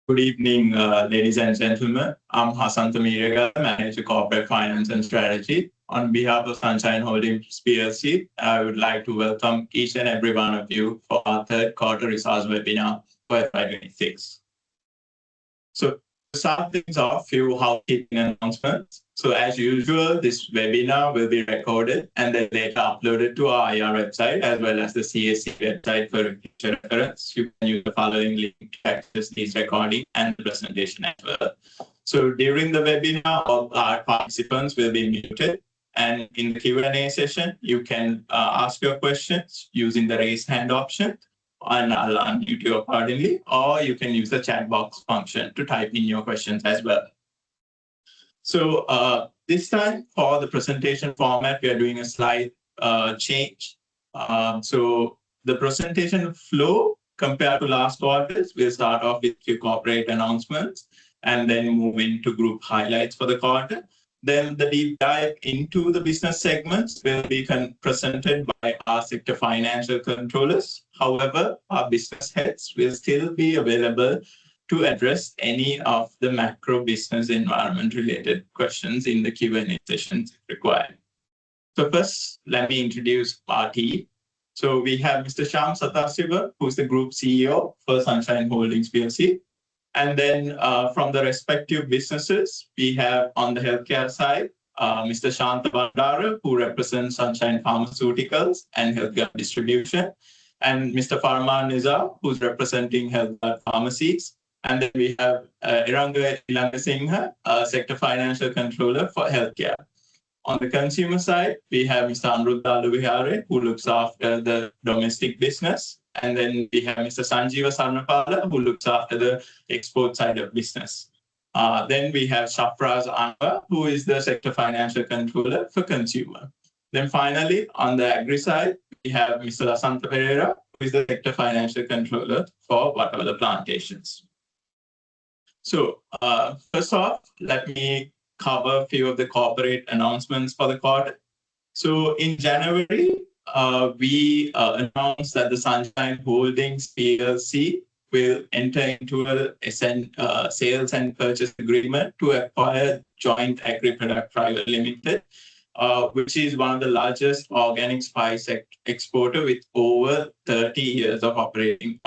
Good evening, ladies and gentlemen. I'm Hassan Tamiriga, Manager Corporate Finance and Strategy. On behalf of Sunshine Holdings PLC, I would like to welcome each and every one of you for our third quarter results webinar for FY26. So to start things off, few housekeeping announcements. So as usual, this webinar will be recorded and then later uploaded to our IR website as well as the CSC website for future reference. You can use the following link to access these recording and the presentation as well. So during the webinar, all our participants will be muted. And in the Q&A session, you can ask your questions using the raise hand option, and I'll unmute you accordingly, or you can use the chat box function to type in your questions as well. So this time for the presentation format, we are doing a slight change. So the presentation flow compared to last quarters, we'll start off with few corporate announcements and then move into group highlights for the quarter. Then the deep dive into the business segments will be presented by our sector financial controllers. However, our business heads will still be available to address any of the macro business environment related questions in the Q&A sessions if required. So first, let me introduce our team. So we have Mr. Shyam Sathasiva, who's the Group CEO for Sunshine Holdings PLC. And then from the respective businesses, we have on the healthcare side, Mr. Shanta Bandara, who represents Sunshine Pharmaceuticals and Healthcare Distribution, and Mr. Farman Nizar, who's representing Healthcare Pharmacies. And then we have Iranga Singha, Sector Financial Controller for Healthcare. On the consumer side, we have Mr. Anuruddha Aluvihare, who looks after the domestic business. And then we have Mr. Sanjeeva Sarnapala, who looks after the export side of business. Then we have Shafraz Anwar, who is the Sector Financial Controller for Consumer. Then finally, on the agri side, we have Mr. Lasantha Pereira, who is the Sector Financial Controller for Whatever Plantations. So first off, let me cover a few of the corporate announcements for the quarter. So in January, we announced that the Sunshine Holdings PLC will enter into a sales and purchase agreement to acquire Joint Agri-Product Private Limited, which is one of the largest organic spice exporter with over 30 years of operating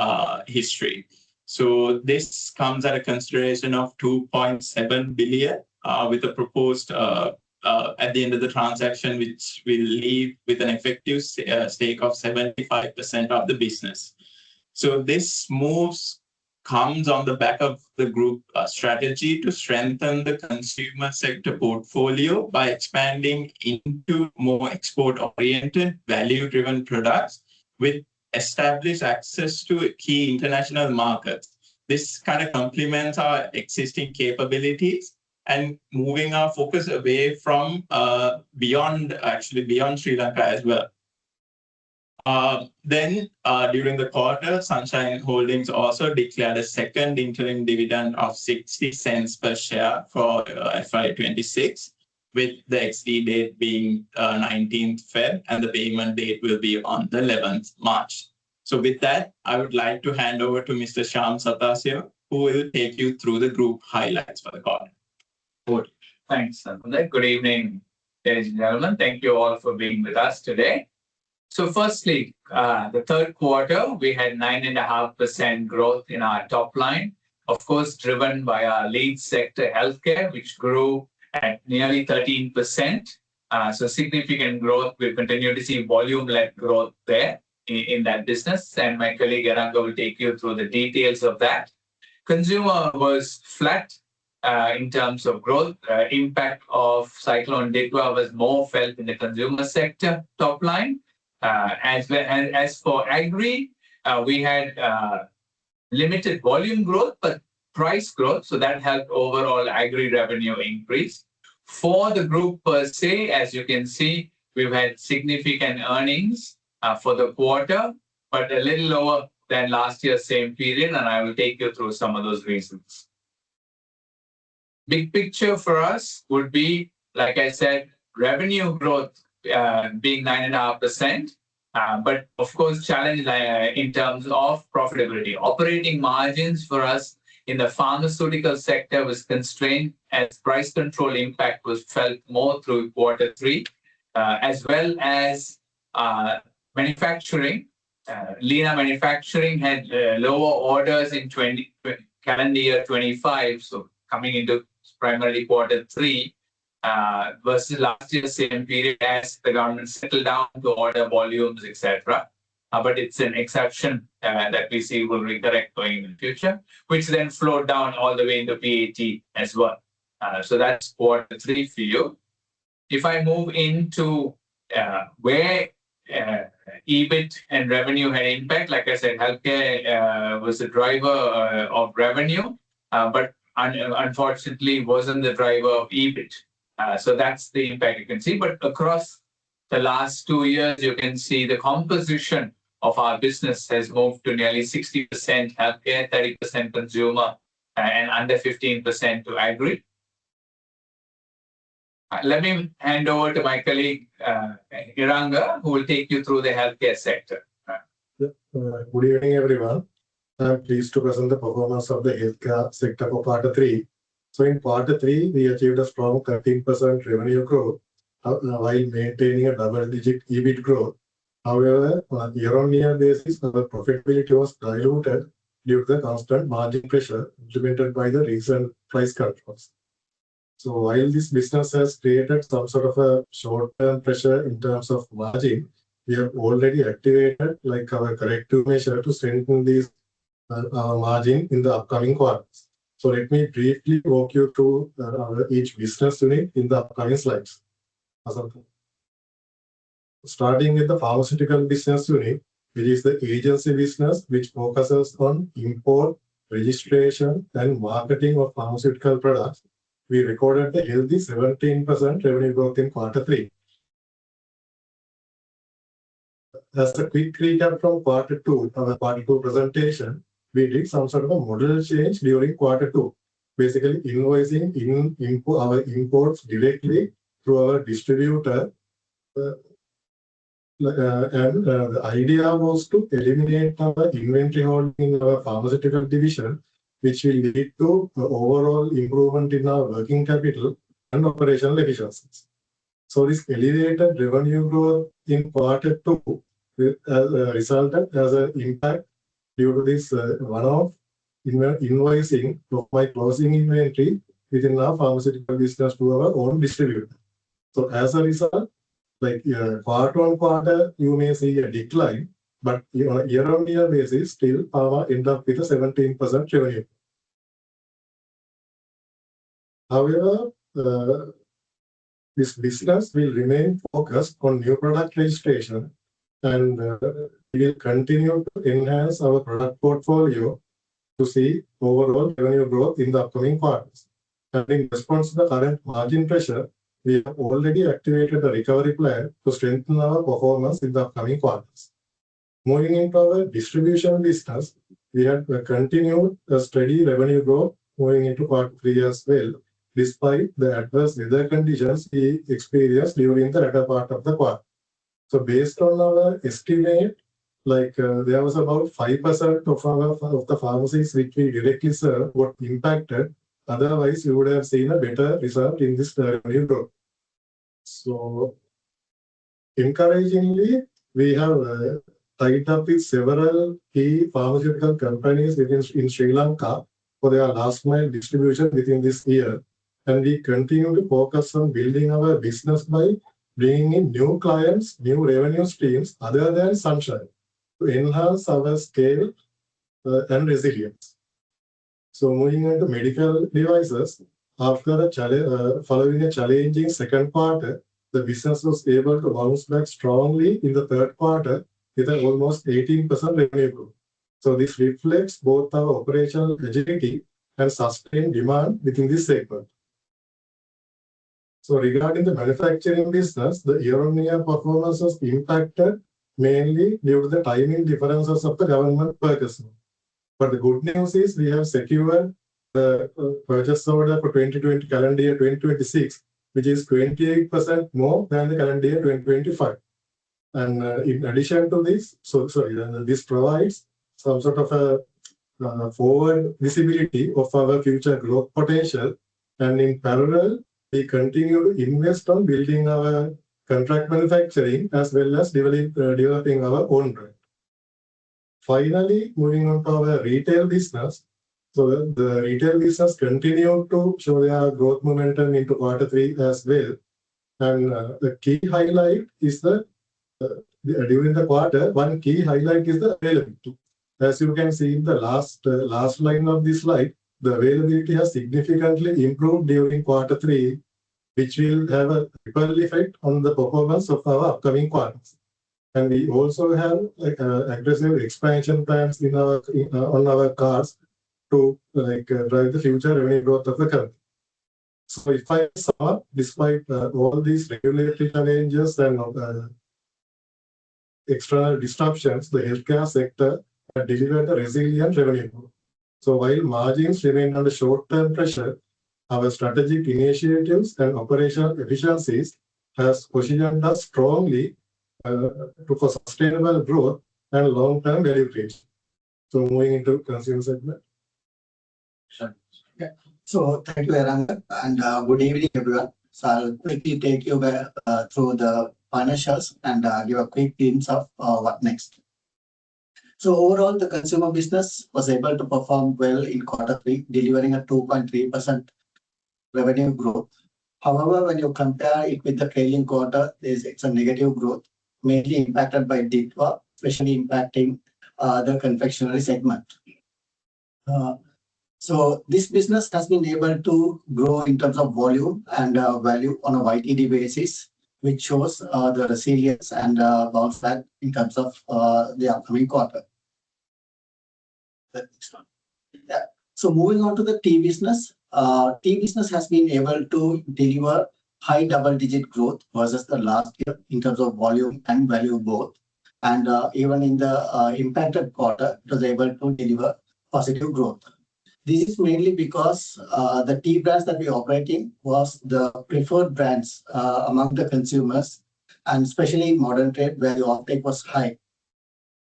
history. So this comes at a consideration of 2.7 billion with a proposed at the end of the transaction, which will leave with an effective stake of 75% of the business. So this moves comes on the back of the group strategy to strengthen the consumer sector portfolio by expanding into more export-oriented, value-driven products with established access to key international markets. This kind of complements our existing capabilities and moving our focus away from beyond Sri Lanka as well. Then during the quarter, Sunshine Holdings also declared a second interim dividend of 60 cents per share for FY26, with the XD date being 19th Feb, and the payment date will be on the 11th March. So with that, I would like to hand over to Mr. Shyam Sathasiva, who will take you through the group highlights for the quarter. Good. Thanks, Sanjay. Good evening, ladies and gentlemen. Thank you all for being with us today. So firstly, the third quarter, we had 9.5% growth in our top line, of course, driven by our lead sector, healthcare, which grew at nearly 13%. So significant growth. We'll continue to see volume-led growth there in that business. And my colleague Iranga will take you through the details of that. Consumer was flat in terms of growth. Impact of Cyclone Dikwa was more felt in the consumer sector top line. As for agri, we had limited volume growth, but price growth. So that helped overall agri revenue increase. For the group per se, as you can see, we've had significant earnings for the quarter, but a little lower than last year's same period. And I will take you through some of those reasons. Big picture for us would be, like I said, revenue growth being 9.5%, but of course challenged in terms of profitability. Operating margins for us in the pharmaceutical sector was constrained as price control impact was felt more through quarter three, as well as manufacturing. Lena manufacturing had lower orders in calendar year 25, so coming into primarily quarter three, versus last year's same period as the government settled down to order volumes, etc. But it's an exception that we see will recorrect going in the future, which then flowed down all the way into PAT as well. So that's quarter three for you. If I move into where EBIT and revenue had impact, like I said, healthcare was the driver of revenue, but unfortunately wasn't the driver of EBIT. So that's the impact you can see. But across the last 2 years, you can see the composition of our business has moved to nearly 60% healthcare, 30% consumer, and under 15% to agri. Let me hand over to my colleague, Iranga, who will take you through the healthcare sector. Good evening, everyone. I'm pleased to present the performance of the healthcare sector for quarter three. So in quarter three, we achieved a strong 13% revenue growth while maintaining a double-digit EBIT growth. However, on a year-on-year basis, our profitability was diluted due to the constant margin pressure implemented by the recent price controls. So while this business has created some sort of a short-term pressure in terms of margin, we have already activated like our corrective measure to strengthen this our margin in the upcoming quarters. So let me briefly walk you through each business unit in the upcoming slides. Starting with the pharmaceutical business unit, which is the agency business which focuses on import, registration, and marketing of pharmaceutical products. We recorded a healthy 17% revenue growth in quarter three. As a quick recap from quarter two, our quarter two presentation, we did some sort of a model change during quarter two, basically invoicing our imports directly through our distributor. The idea was to eliminate our inventory holding in our pharmaceutical division, which will lead to overall improvement in our working capital and operational efficiencies. So this elevated revenue growth in quarter two resulted as an impact due to this one-off invoicing of my closing inventory within our pharmaceutical business to our own distributor. So as a result, like quarter on quarter, you may see a decline, but on a year-on-year basis, still pharma end up with a 17% revenue. However, this business will remain focused on new product registration, and we will continue to enhance our product portfolio to see overall revenue growth in the upcoming quarters. And in response to the current margin pressure, we have already activated a recovery plan to strengthen our performance in the upcoming quarters. Moving into our distribution business, we have continued a steady revenue growth moving into quarter three as well, despite the adverse weather conditions we experienced during the latter part of the quarter. So based on our estimate, like there was about 5% of the pharmacies which we directly serve got impacted. Otherwise, you would have seen a better result in this revenue growth. So encouragingly, we have tied up with several key pharmaceutical companies in Sri Lanka for their last mile distribution within this year. And we continue to focus on building our business by bringing in new clients, new revenue streams other than Sunshine to enhance our scale and resilience. So moving into medical devices, after following a challenging second quarter, the business was able to bounce back strongly in the third quarter with an almost 18% revenue growth. So this reflects both our operational agility and sustained demand within this segment. So regarding the manufacturing business, the year-on-year performance was impacted mainly due to the timing differences of the government purchase. But the good news is we have secured the purchase order for 2020 calendar year 2026, which is 28% more than the calendar year 2025. And in addition to this, this provides some sort of a forward visibility of our future growth potential. And in parallel, we continue to invest on building our contract manufacturing as well as developing our own brand. Finally, moving on to our retail business. So the retail business continued to show their growth momentum into Q3 as well. And the key highlight is that during the quarter, one key highlight is the availability. As you can see in the last line of this slide, the availability has significantly improved during Q3, which will have a ripple effect on the performance of our upcoming quarters. And we also have aggressive expansion plans on our cards to drive the future revenue growth of the company. So if I sum up, despite all these regulatory challenges and external disruptions, the healthcare sector had delivered a resilient revenue growth. So while margins remain under short-term pressure, our strategic initiatives and operational efficiencies has positioned us strongly for sustainable growth and long-term value creation. So moving into consumer segment. Sure. Yeah. So thank you, Aranga, and good evening, everyone. So I'll quickly take you through the financials and give a quick glimpse of what next. So overall, the consumer business was able to perform well in Q3, delivering a 2.3% revenue growth. However, when you compare it with the trailing quarter, it's a negative growth, mainly impacted by DITWA, especially impacting the confectionery segment. So this business has been able to grow in terms of volume and value on a YTD basis, which shows the resilience and bounce back in terms of the upcoming quarter. The next one. Yeah. So moving on to the tea business. Tea business has been able to deliver high double-digit growth versus the last year in terms of volume and value both. And even in the impacted quarter, it was able to deliver positive growth. This is mainly because the tea brands that we are operating was the preferred brands among the consumers, and especially in modern trade where the offtake was high,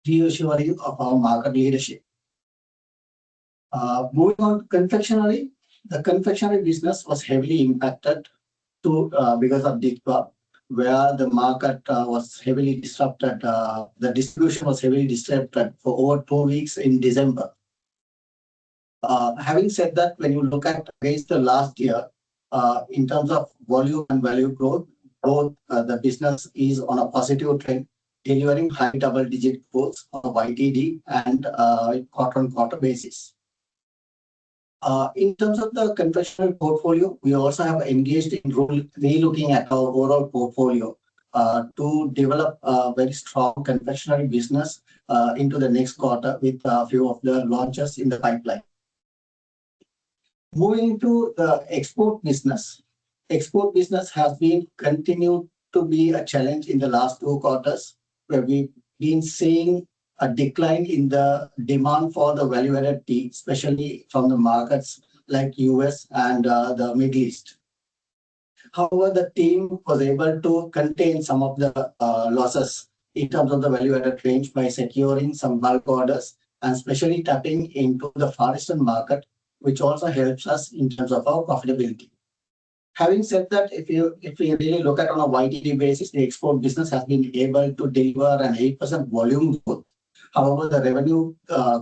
reassuring of our market leadership. Moving on to confectionery, the confectionery business was heavily impacted because of DITWA, where the market was heavily disrupted. The distribution was heavily disrupted for over 2 weeks in December. Having said that, when you look at against the last year, in terms of volume and value growth, both the business is on a positive trend, delivering high double-digit growth on a YTD and quarter-on-quarter basis. In terms of the confectionery portfolio, we also have engaged in re-looking at our overall portfolio to develop a very strong confectionery business into the next quarter with a few of the launches in the pipeline. Moving to the export business. Export business has been continued to be a challenge in the last 2 quarters, where we've been seeing a decline in the demand for the value-added tea, especially from the markets like US and the Middle East. However, the team was able to contain some of the losses in terms of the value-added range by securing some bulk orders and especially tapping into the Far Eastern market, which also helps us in terms of our profitability. Having said that, if we really look at on a YTD basis, the export business has been able to deliver an 8% volume growth. However, the revenue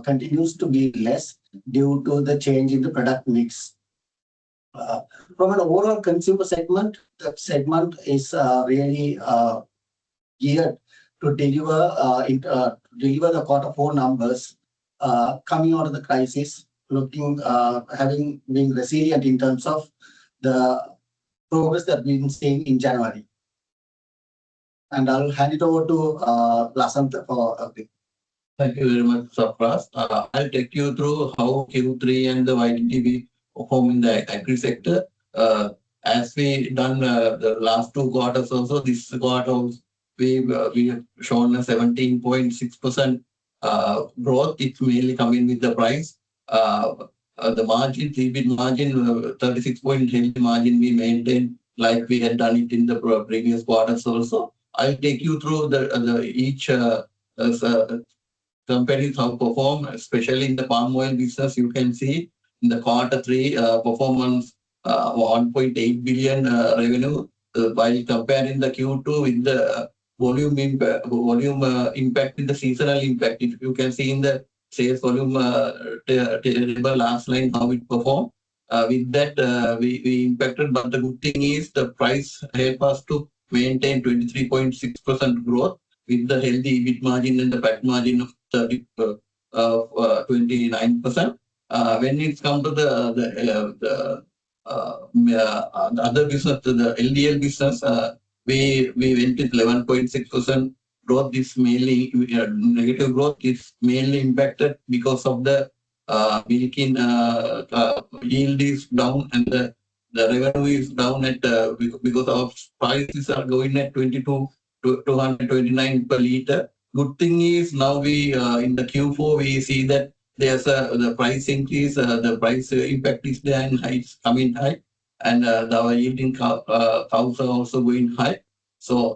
continues to be less due to the change in the product mix. From an overall consumer segment, the segment is really geared to deliver the Q4 numbers coming out of the crisis, having been resilient in terms of the progress that we've been seeing in January. And I'll hand it over to Lasantha for a bit. Thank you very much, Sapras. I'll take you through how Q3 and the YTD perform in the agri sector. As we done the last 2 quarters also, this quarter we have shown a 17.6% growth. It's mainly coming with the price. The margin, EBIT margin, 36.10 margin we maintain like we had done it in the previous quarters also. I'll take you through each companies have performed, especially in the palm oil business. You can see in the quarter three performance 1.8 billion revenue, while comparing the Q2 with the volume impact in the seasonal impact. If you can see in the sales volume table last line how it performed. With that, we impacted, but the good thing is the price helped us to maintain 23.6% growth with the healthy EBIT margin and the PAT margin of 29%. When it comes to the other business, the LDL business, we went with 11.6% growth. This mainly negative growth is mainly impacted because of the milking yield is down and the revenue is down at because our prices are going at 22 to 229 per liter. Good thing is now we in the Q4 we see that there's the price increase, the price impact is there and it's coming high, and our yielding cows are also going high. So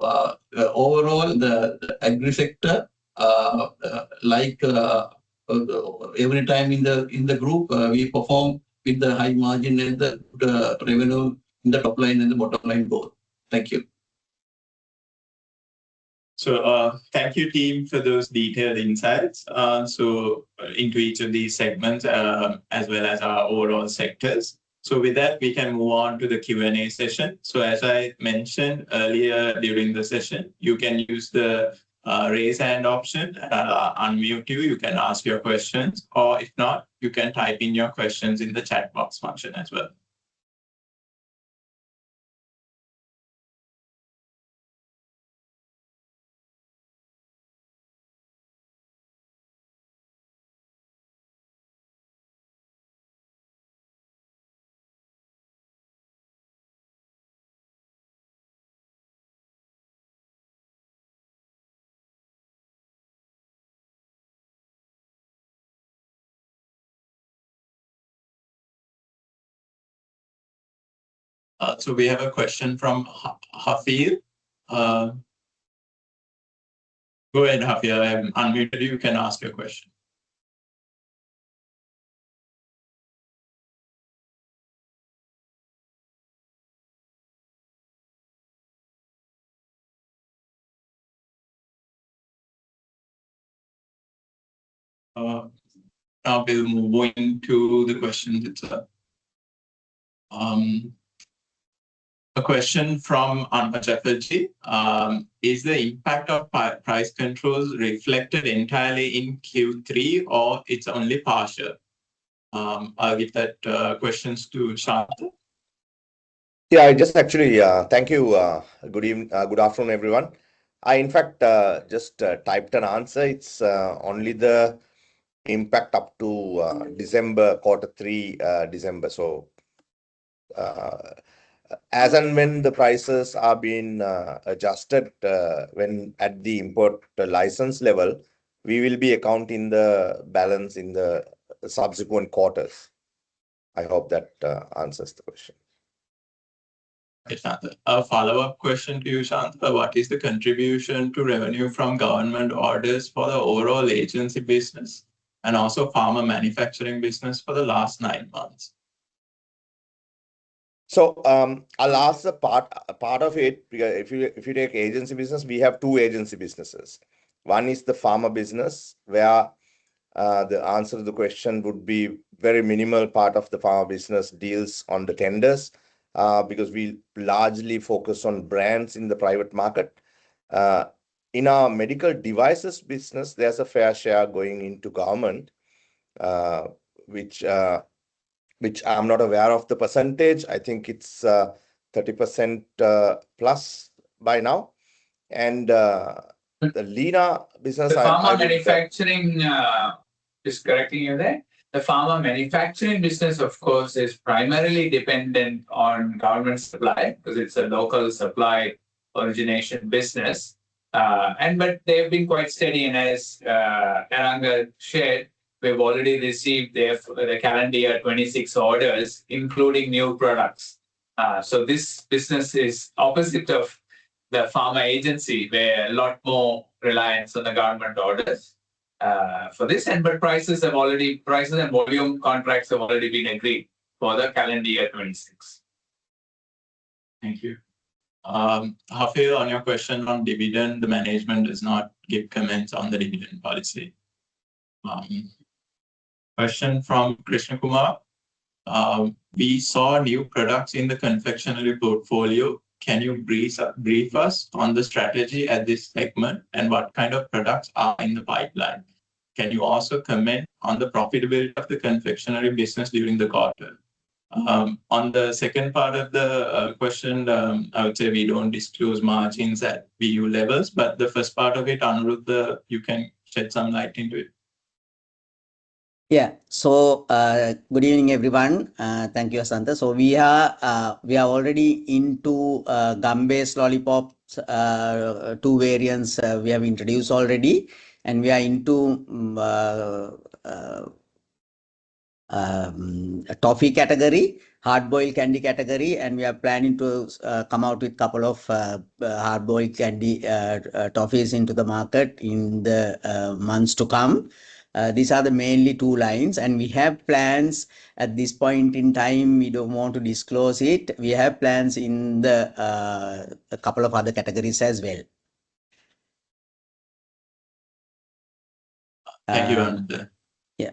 overall, the agri sector, every time in the group, we perform with the high margin and the revenue in the top line and the bottom line both. Thank you. So thank you, team, for those detailed insights. So into each of these segments, as well as our overall sectors. So with that, we can move on to the Q&A session. So as I mentioned earlier during the session, you can use the raise hand option, unmute you, you can ask your questions, or if not, you can type in your questions in the chat box function as well. So we have a question from Hafir. Go ahead, Hafir. I have unmuted you. You can ask your question. Now we'll move into the questions itself. A question from Anna Chatterjee. Is the impact of price controls reflected entirely in Q3 or it's only partial? I'll give that questions to Shanta. Yeah, I just actually, thank you. Good evening, good afternoon, everyone. I, in fact, just typed an answer. It's only the impact up to December, quarter three, December. So, as and when the prices are being adjusted, when at the import license level, we will be accounting the balance in the subsequent quarters. I hope that answers the question. Okay, Shanta. A follow-up question to you, Shanta. What is the contribution to revenue from government orders for the overall agency business and also pharma manufacturing business for the last 9 months? So I'll ask the part of it, because if you take agency business, we have two agency businesses. One is the pharma business, where the answer to the question would be very minimal part of the pharma business deals on the tenders, because we largely focus on brands in the private market. In our medical devices business, there's a fair share going into government, which I'm not aware of the percentage. I think it's 30% plus by now. And the Lena business, the pharma manufacturing, just correcting you there. The pharma manufacturing business, of course, is primarily dependent on government supply because it's a local supply origination business. But they've been quite steady, and as Aranga shared, we've already received the calendar year 26 orders, including new products. So this business is opposite of the pharma agency, where a lot more reliance on the government orders. for this, but prices and volume contracts have already been agreed for the calendar year 26. Thank you. Hafil, on your question on dividend, the management does not give comments on the dividend policy. Question from Krishna Kumar. We saw new products in the confectionery portfolio. Can you brief us on the strategy at this segment and what kind of products are in the pipeline? Can you also comment on the profitability of the confectionery business during the quarter? On the second part of the question, I would say we don't disclose margins at BU levels, but the first part of it, Anuruddha, you can shed some light into it. Yeah. So good evening, everyone. Thank you, Asantha. So we are already into gum-based lollipops. Two variants we have introduced already, and we are into a toffee category, hard-boiled candy category, and we are planning to come out with a couple of hard-boiled candy toffees into the market in the months to come. These are the mainly two lines, and we have plans at this point in time. We don't want to disclose it. We have plans in the a couple of other categories as well. Thank you, Anuruddha. Yeah.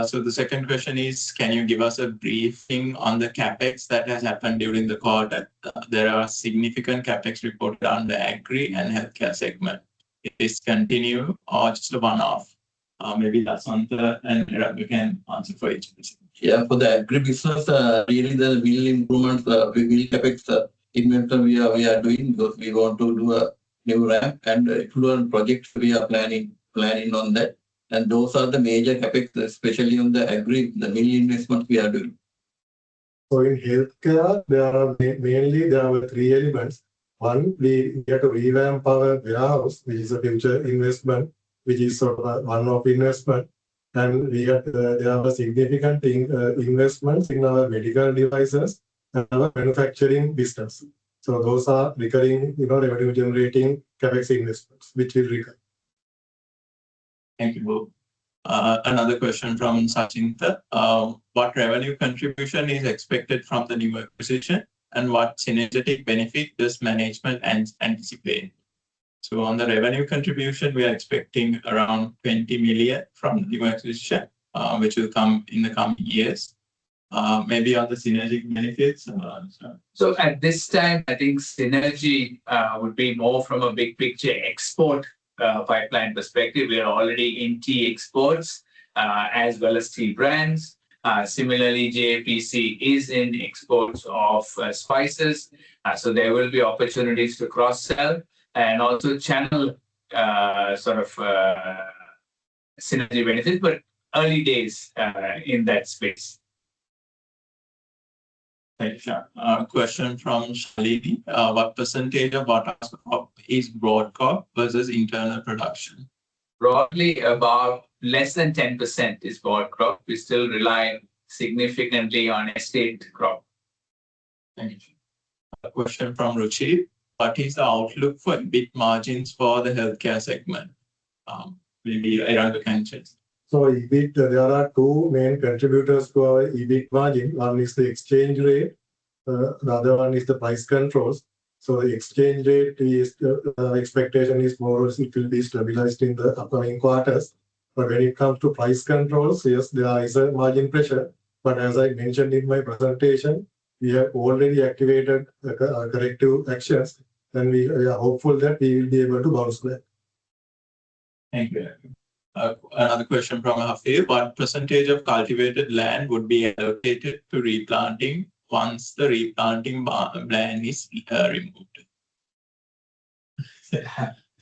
So the second question is, can you give us a briefing on the capex that has happened during the quarter? There are significant capex reported on the agri and healthcare segment. Is continue or just a one-off? Maybe Asantha and Raghu can answer for each of us. Yeah, for the agri business, really the wheel improvements, wheel capex investment we are doing because we want to do a new ramp and fluent projects we are planning on that. And those are the major capex, especially on the agri, the mill investments we are doing. So in healthcare, there are three elements. One, we have to revamp our warehouse, which is a future investment, which is sort of a one-off investment. And there are significant investments in our medical devices and our manufacturing business. So those are recurring, revenue generating capex investments, which will recur. Thank you, Bob. Another question from Sachinta. What revenue contribution is expected from the new acquisition? And what synergetic benefit does management anticipate? So on the revenue contribution, we are expecting around 20 million from the new acquisition, which will come in the coming years. Maybe on the synergetic benefits. So at this time, I think synergy would be more from a big picture export pipeline perspective. We are already in tea exports as well as tea brands. Similarly, JAPC is in exports of spices. So there will be opportunities to cross-sell and also channel synergy benefits, but early days in that space. Thank you. Question from Shalini. What percentage of Bata's crop is broad crop versus internal production? Broadly, about less than 10% is broad crop. We still rely significantly on estate crop. Thank you. A question from Ruchi. What is the outlook for EBIT margins for the healthcare segment? Maybe Raghu can check. So EBIT, there are two main contributors to our EBIT margin. One is the exchange rate. The other one is the price controls. So the exchange rate is expectation is more or less it will be stabilized in the upcoming quarters. But when it comes to price controls, yes, there is a margin pressure. But as I mentioned in my presentation, we have already activated corrective actions, and we are hopeful that we will be able to bounce back. Thank you. Another question from Hafir. What percentage of cultivated land would be allocated to replanting once the replanting ban is removed?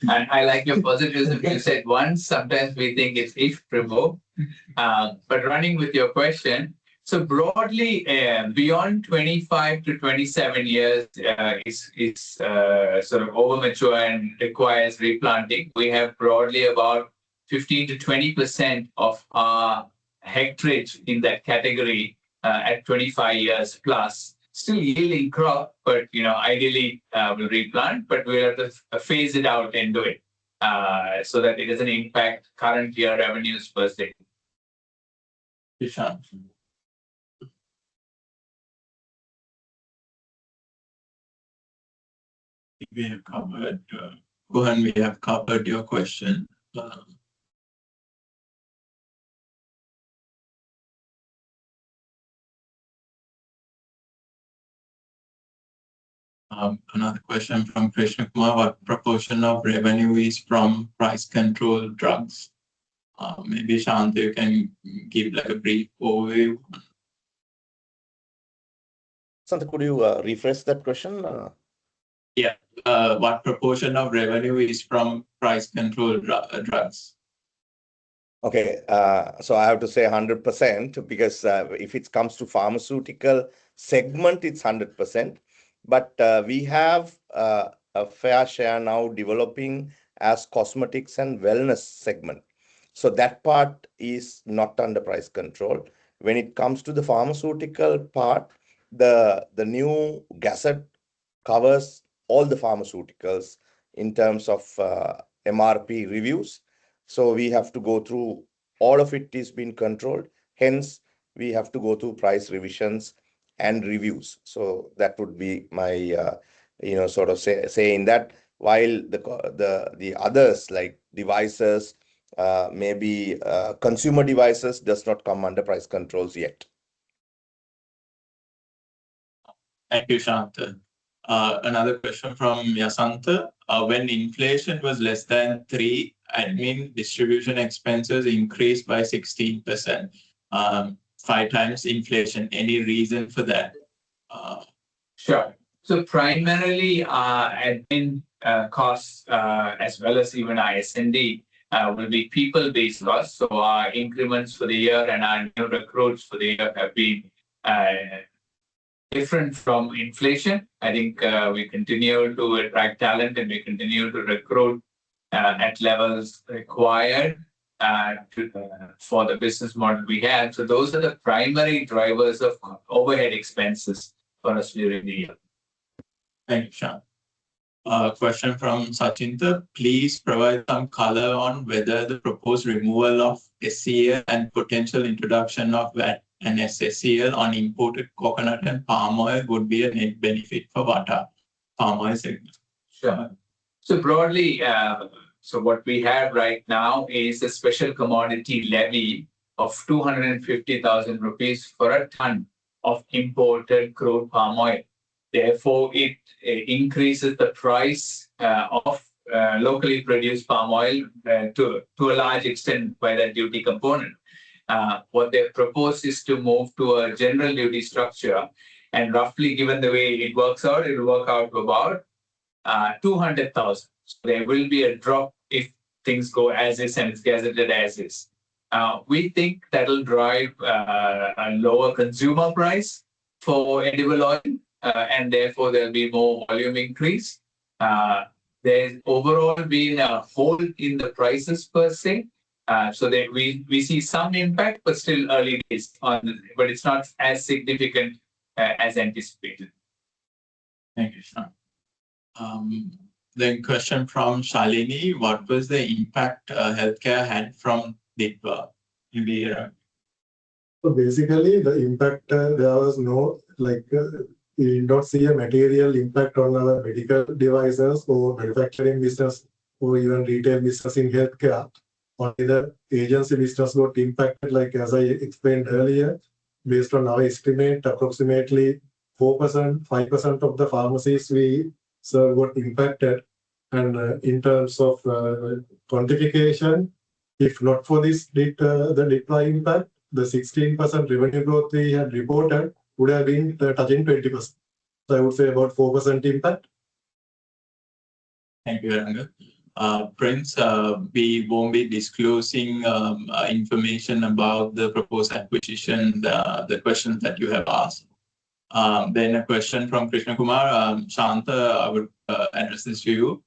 And I like your positivism. You said once, sometimes we think it's if removed. But running with your question, so broadly, beyond 25 to 27 years is sort of over mature and requires replanting. We have broadly about 15 to 20% of our hectarage in that category at 25 years plus. Still yielding crop, but ideally we'll replant, but we'll have to phase it out and do it. so that it doesn't impact current year revenues per se. Ishan. We have covered, Gohan, we have covered your question. Another question from Krishna Kumar: what proportion of revenue is from price control drugs? Maybe Shanta, you can give like a brief overview. Santa, could you rephrase that question? What proportion of revenue is from price control drugs? Okay, so I have to say 100% because if it comes to pharmaceutical segment, it's 100%. But we have a fair share now developing as cosmetics and wellness segment. So that part is not under price control. When it comes to the pharmaceutical part, the new gazette covers all the pharmaceuticals in terms of MRP reviews. So we have to go through all of it is being controlled. Hence, we have to go through price revisions and reviews. So that would be my, sort of saying that while the others like devices, maybe consumer devices does not come under price controls yet. Thank you, Shanta. Another question from Yasanta. When inflation was less than 3, admin distribution expenses increased by 16%. 5 times inflation. Any reason for that? Sure. So primarily, admin costs, as well as even our S&D, will be people-based costs. So our increments for the year and our new recruits for the year have been different from inflation. I think we continue to attract talent and we continue to recruit at levels required for the business model we have. So those are the primary drivers of overhead expenses for us during the year. Thank you, Sean. Question from Sachinta. Please provide some color on whether the proposed removal of SCL and potential introduction of VAT and SSCL on imported coconut and palm oil would be a net benefit for Vata palm oil segment. Sure. So broadly, so what we have right now is a special commodity levy of 250,000 rupees for a ton of imported crude palm oil. Therefore, it increases the price of locally produced palm oil to a large extent by that duty component. What they propose is to move to a general duty structure, and roughly given the way it works out, it will work out to about 200,000. So there will be a drop if things go as is and it's gazetted as is. We think that will drive a lower consumer price for edible oil, and therefore there'll be more volume increase. There's overall been a hold in the prices per se. So that we see some impact, but still early days but it's not as significant as anticipated. Thank you, Sean. Then question from Shalini. What was the impact healthcare had from DITWA? So basically, the impact, there was no, we did not see a material impact on our medical devices or manufacturing business or even retail business in healthcare. Only the agency business got impacted, like as I explained earlier, based on our estimate, approximately 4%, 5% of the pharmacies we serve got impacted. And in terms of quantification, if not for this the DITWA impact, the 16% revenue growth we had reported would have been touching 20%. So I would say about 4% impact. Thank you, Ranga. Prince, we won't be disclosing information about the proposed acquisition, the questions that you have asked. Then a question from Krishna Kumar. Shanta, I would address this to you.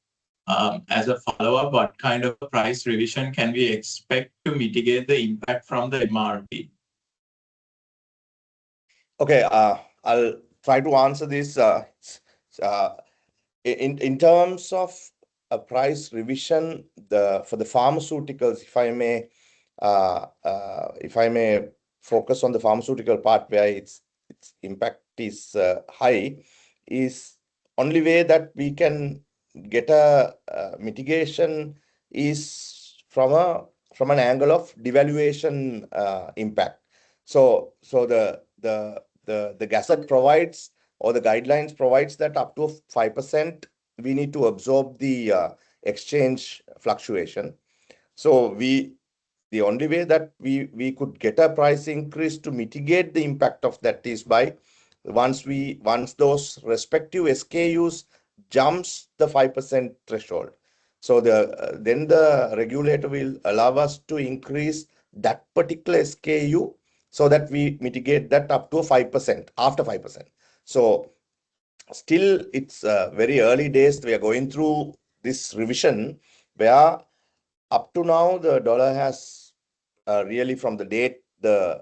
As a follow-up, what kind of price revision can we expect to mitigate the impact from the MRP? Okay, I'll try to answer this. In terms of a price revision for the pharmaceuticals, if I may focus on the pharmaceutical part where its impact is high, is only way that we can get a mitigation is from an angle of devaluation impact. So the gazette provides, or the guidelines provides, that up to 5% we need to absorb the exchange fluctuation. So the only way that we could get a price increase to mitigate the impact of that is by once those respective SKUs jumps the 5% threshold. So then the regulator will allow us to increase that particular SKU so that we mitigate that up to 5%, after 5%. So still it's very early days. We are going through this revision where up to now the dollar has really, from the date the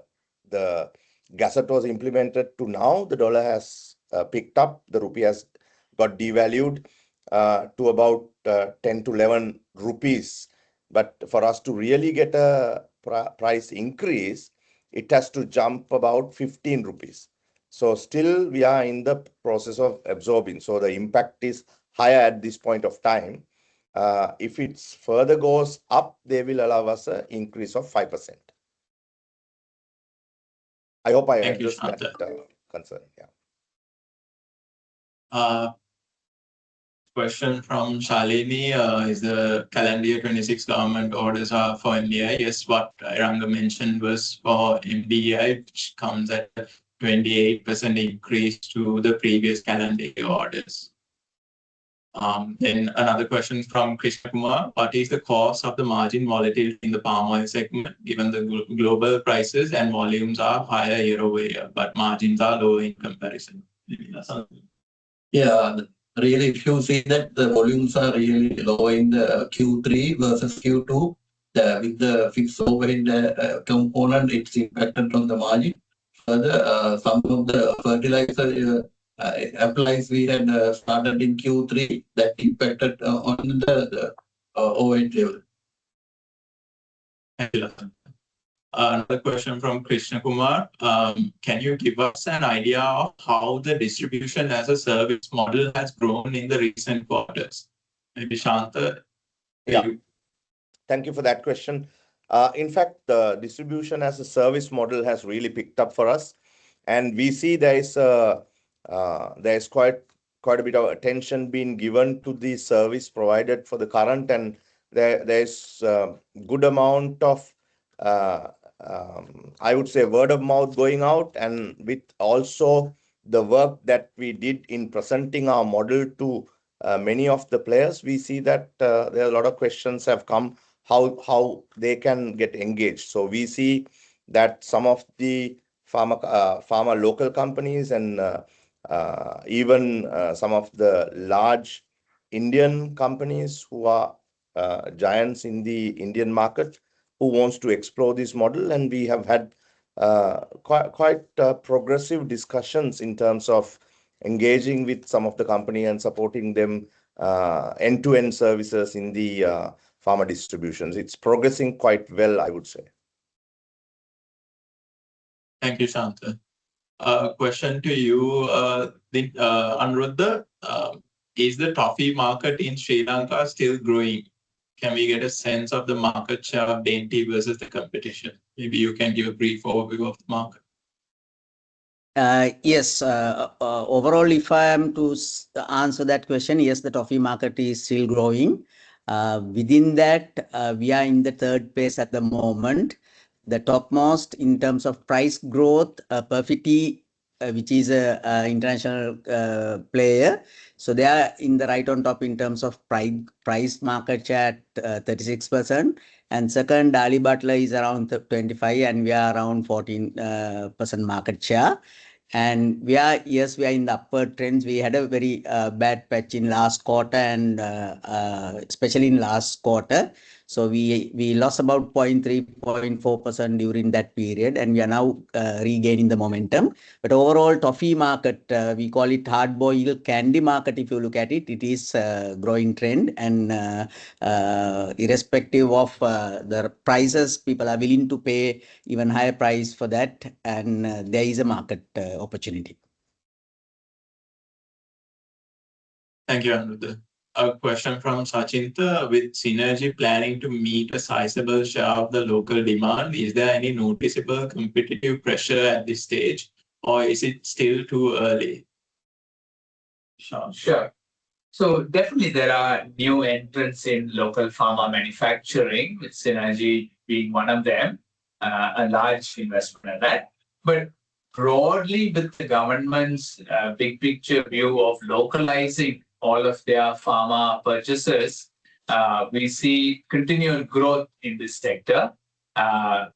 gazette was implemented to now, the dollar has picked up. The rupee has got devalued to about 10 to 11 rupees. But for us to really get a price increase, it has to jump about 15 rupees. So still we are in the process of absorbing. So the impact is higher at this point of time. If it further goes up, they will allow us an increase of 5%. I hope I Thank you, addressed that Shanta. concern. Yeah. Question from Shalini. Is the calendar year 26 government orders are for MDI? Yes, what Ranga mentioned was for MDI, which comes at 28% increase to the previous calendar year orders. Then another question from Krishna Kumar. What is the cause of the margin volatility in the palm oil segment, given the global prices and volumes are higher year over year, but margins are low in comparison? Yeah, really, if you see that the volumes are really low in the Q3 versus Q2, with the fixed overhead component, it's impacted on the margin. Further, some of the fertilizer applies we had started in Q3 that impacted on the overhead level. Thank you. Another question from Krishna Kumar. Can you give us an idea of how the distribution as a service model has grown in the recent quarters? Maybe Shanta. Yeah. Thank you for that question. In fact, the distribution as a service model has really picked up for us, and we see there is quite a bit of attention being given to the service provided for the current, and there's good amount of I would say word of mouth going out, and with also the work that we did in presenting our model to many of the players, we see that there are a lot of questions have come how they can get engaged. So we see that some of the pharma local companies and even some of the large Indian companies who are giants in the Indian market who wants to explore this model, and we have had quite progressive discussions in terms of engaging with some of the company and supporting them end-to-end services in the pharma distributions. It's progressing quite well, I would say. Thank you, Shanta. Question to you, Anuruddha. Is the toffee market in Sri Lanka still growing? Can we get a sense of the market share of Dainty versus the competition? Maybe you can give a brief overview of the market. Yes, overall, if I am to answer that question, yes, the toffee market is still growing. Within that, we are in the third place at the moment. The topmost in terms of price growth, Perfiti, which is an international player. So they are in the right on top in terms of price market share at 36%. And second, Dali Butler is around 25%, and we are around 14% market share. And we are in the upward trends. We had a very bad patch in last quarter, and especially in last quarter. So we lost about 0.3, 0.4% during that period, and we are now regaining the momentum. But overall, toffee market, we call it hard boil candy market. If you look at it, it is a growing trend, and irrespective of the prices, people are willing to pay even higher price for that, and there is a market opportunity. Thank you, Anuruddha. A question from Sachinta: with Synergy planning to meet a sizable share of the local demand, is there any noticeable competitive pressure at this stage, or is it still too early? Sure. So definitely there are new entrants in local pharma manufacturing, with Synergy being one of them, a large investment in that. But broadly, with the government's big picture view of localizing all of their pharma purchases, we see continued growth in this sector.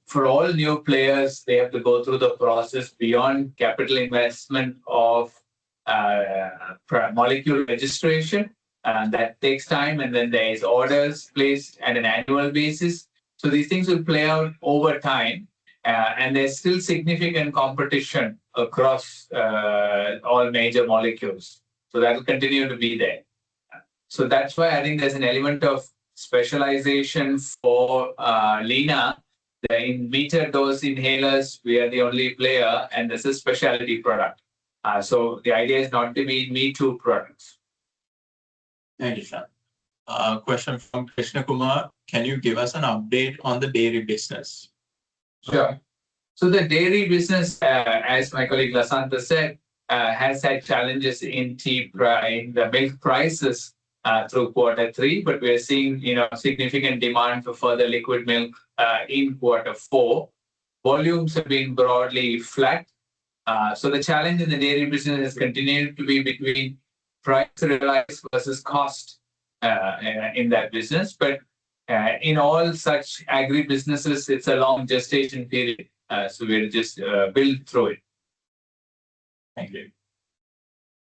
For all new players, they have to go through the process beyond capital investment of molecule registration, and that takes time, and then there is orders placed at an annual basis. So these things will play out over time, and there's still significant competition across all major molecules. So that will continue to be there. So that's why I think there's an element of specialization for Lena. In meter dose inhalers, we are the only player, and this is a specialty product. So the idea is not to be me too products. Thank you, Shan. Question from Krishna Kumar: can you give us an update on the dairy business? Sure. So the dairy business, as my colleague Lasantha said, has had challenges in the milk prices through Q3, but we're seeing significant demand for further liquid milk in Q4. Volumes have been broadly flat. So the challenge in the dairy business has continued to be between price realized versus cost in that business. But in all such agri businesses, it's a long gestation period. So we'll just build through it. Thank you.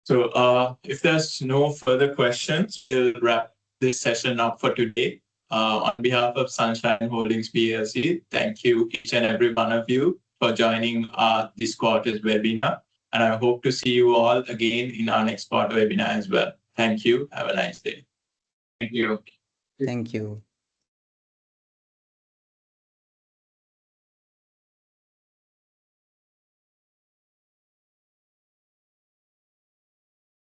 So if there's no further questions, we'll wrap this session up for today. On behalf of Sunshine Holdings PLC, thank you each and every one of you for joining this quarter's webinar. And I hope to see you all again in our next quarter webinar as well. Thank you. Have a nice day. Thank you. Thank you.